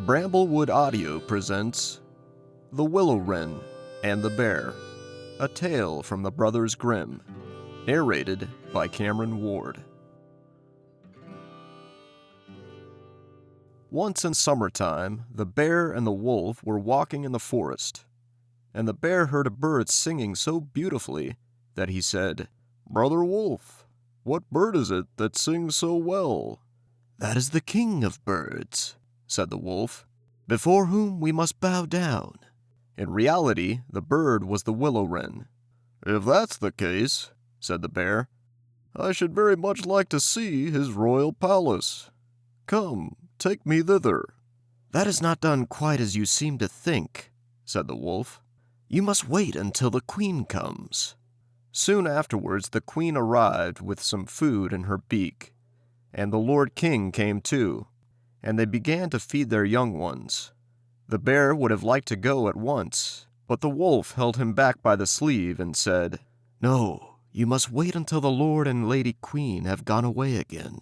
Bramblewood Audio presents The Willow-Wren and the Bear, a tale from the Brothers Grimm, narrated by Cameron Ward. Once in summertime, the bear and the wolf were walking in the forest, and the bear heard a bird singing so beautifully that he said, "Brother Wolf, what bird is it that sings so well?" "That is the king of birds," said the wolf, "before whom we must bow down." In reality, the bird was the willow-wren. "If that's the case," said the bear, "I should very much like to see his royal palace. Come, take me thither." "That is not done quite as you seem to think," said the wolf. "You must wait until the queen comes." Soon afterwards the queen arrived with some food in her beak, and the Lord King came too, and they began to feed their young ones. The bear would have liked to go at once, but the wolf held him back by the sleeve and said, "No, you must wait until the Lord and Lady Queen have gone away again."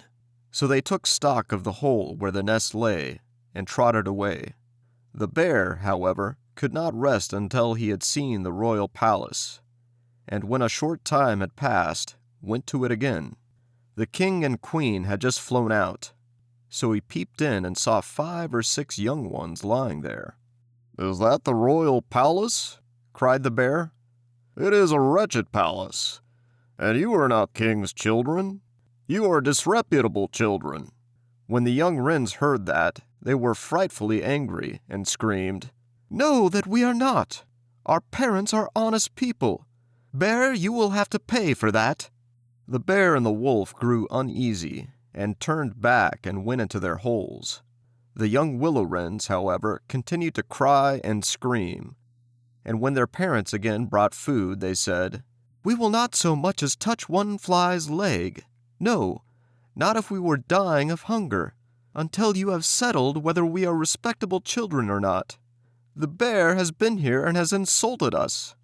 So they took stock of the hole where the nest lay and trotted away. The bear, however, could not rest until he had seen the royal palace, and when a short time had passed, went to it again. The king and queen had just flown out, so he peeped in and saw 5 or 6 young ones lying there. "Is that the royal palace?" cried the bear. "It is a wretched palace, and you are not king's children. You are disreputable children." When the young wrens heard that, they were frightfully angry and screamed, "No, that we are not. Our parents are honest people. Bear, you will have to pay for that." The bear and the wolf grew uneasy and turned back and went into their holes. The young willow-wrens, however, continued to cry and scream, and when their parents again brought food, they said, "We will not so much as touch one fly's leg. No, not if we were dying of hunger, until you have settled whether we are respectable children or not. The bear has been here and has insulted us."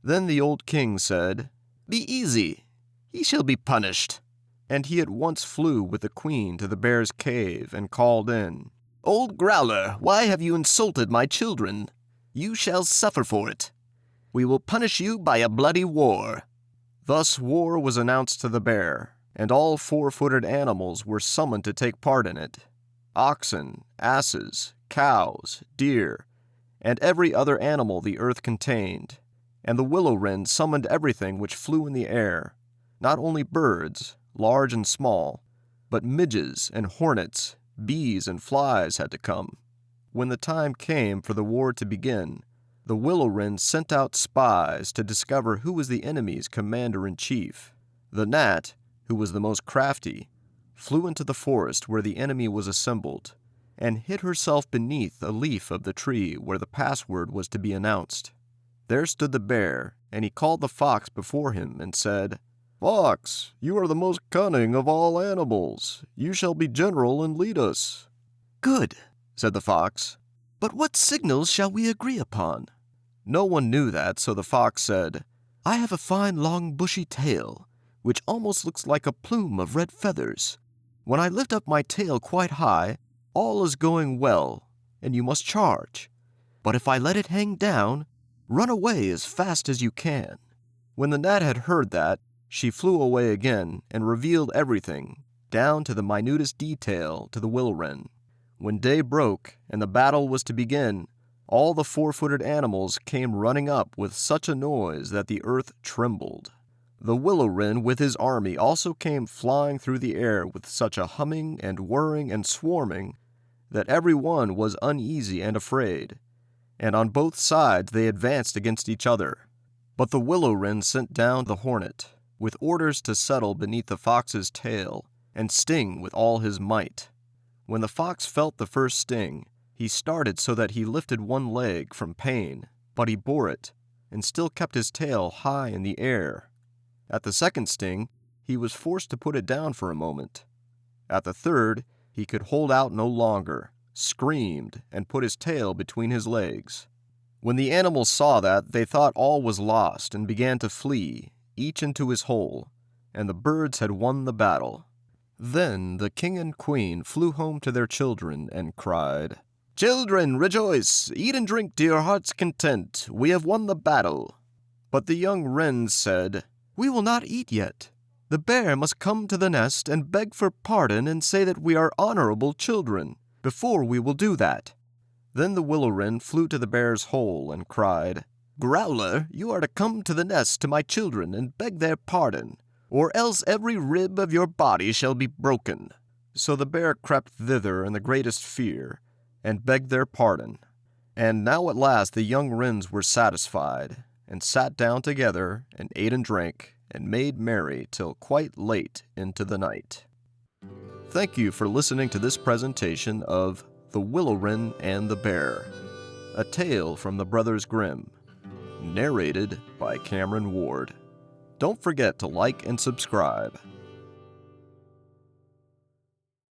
Then the old king said, "Be easy. He shall be punished." And he at once flew with the queen to the bear's cave and called in, "Old growler, why have you insulted my children? You shall suffer for it. We will punish you by a bloody war." Thus war was announced to the bear, and all 4-footed animals were summoned to take part in it. Oxen, asses, cows, deer, and every other animal the earth contained. And the willow-wren summoned everything which flew in the air, not only birds, large and small, but midges and hornets, bees and flies had to come. When the time came for the war to begin, the willow-wren sent out spies to discover who was the enemy's commander-in-chief. The gnat, who was the most crafty, flew into the forest where the enemy was assembled, and hid herself beneath a leaf of the tree where the password was to be announced. There stood the bear, and he called the fox before him and said, "Fox, you are the most cunning of all animals. You shall be general and lead us." "Good," said the fox. "But what signals shall we agree upon?" No one knew that, so the fox said, "I have a fine long bushy tail, which almost looks like a plume of red feathers. When I lift up my tail quite high, all is going well, and you must charge. But if I let it hang down, run away as fast as you can." When the gnat had heard that, she flew away again and revealed everything, down to the minutest detail, to the willow-wren. When day broke and the battle was to begin, all the 4-footed animals came running up with such a noise that the earth trembled. The willow-wren with his army also came flying through the air with such a humming and whirring and swarming that every one was uneasy and afraid, and on both sides they advanced against each other. But the willow-wren sent down the hornet, with orders to settle beneath the fox's tail and sting with all his might. When the fox felt the first sting, he started so that he lifted one leg from pain, but he bore it, and still kept his tail high in the air. At the second sting, he was forced to put it down for a moment. At the third, he could hold out no longer, screamed, and put his tail between his legs. When the animals saw that, they thought all was lost and began to flee, each into his hole, and the birds had won the battle. Then the king and queen flew home to their children and cried, "Children, rejoice! Eat and drink to your heart's content. We have won the battle." But the young wrens said, "We will not eat yet. The bear must come to the nest and beg for pardon and say that we are honorable children, before we will do that." Then the willow-wren flew to the bear's hole and cried, "Growler, you are to come to the nest to my children and beg their pardon, or else every rib of your body shall be broken." So the bear crept thither in the greatest fear, and begged their pardon. And now at last the young wrens were satisfied, and sat down together, and ate and drank, and made merry till quite late into the night. Thank you for listening to this presentation of The Willow-Wren and the Bear, a tale from the Brothers Grimm, narrated by Cameron Ward. Don't forget to like and subscribe.